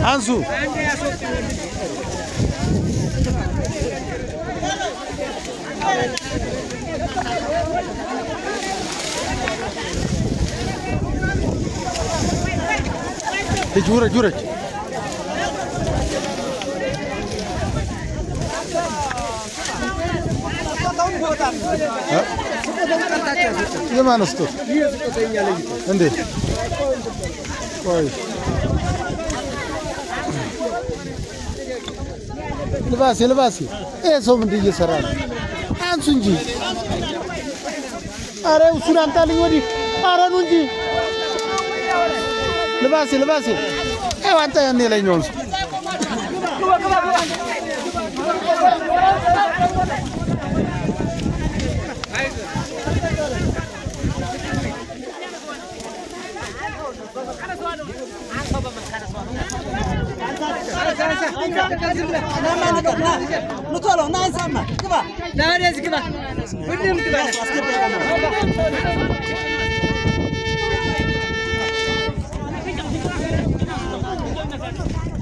አንሱ ጁረጅ የማን ስጦታ እንዴ? ቆይ ልባሴ ይሄ ሰው ምንድን እየሰራ ነው? አንሱ እንጂ። አረ እሱን አምጣልኝ ወዲህ። አረ ኑ እንጂ ልባሴ ይኸው አንተ ያን የለኛውን ሰው لا